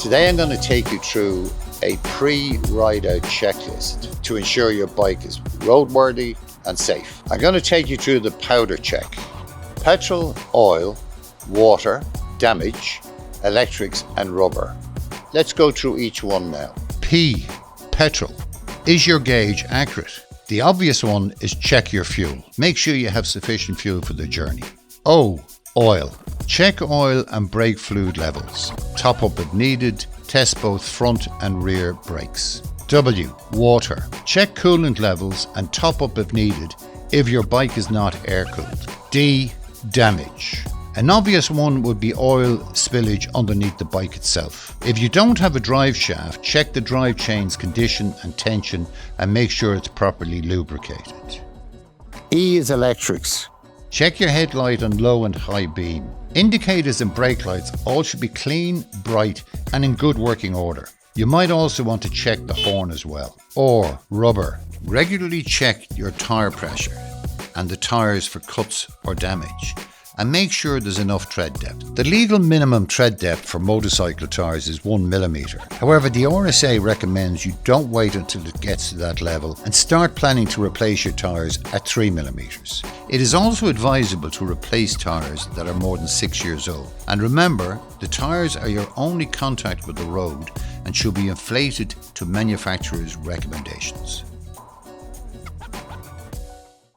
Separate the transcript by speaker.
Speaker 1: Today I'm going to take you through a pre-ride out checklist to ensure your bike is roadworthy and safe. I'm going to take you through the powder check: petrol, oil, water, damage, electrics and rubber. Let's go through each one now. P. Petrol. Is your gauge accurate? The obvious one is check your fuel. Make sure you have sufficient fuel for the journey. O. Oil. Check oil and brake fluid levels. Top up if needed. Test both front and rear brakes. W. Water. Check coolant levels and top up if needed if your bike is not air cooled. D. Damage. An obvious one would be oil spillage underneath the bike itself. If you don't have a drive shaft, check the drive chain's condition and tension and make sure it's properly lubricated. E is electrics. Check your headlight on low and high beam. Indicators and brake lights all should be clean, bright and in good working order. You might also want to check the horn as well. Or rubber. Regularly check your tyre pressure and the tyres for cuts or damage, and make sure there's enough tread depth. The legal minimum tread depth for motorcycle tyres is 1 millimetre. However, the RSA recommends you don't wait until it gets to that level and start planning to replace your tyres at 3 millimetres. It is also advisable to replace tyres that are more than 6 years old. And remember, the tyres are your only contact with the road and should be inflated to manufacturer's recommendations.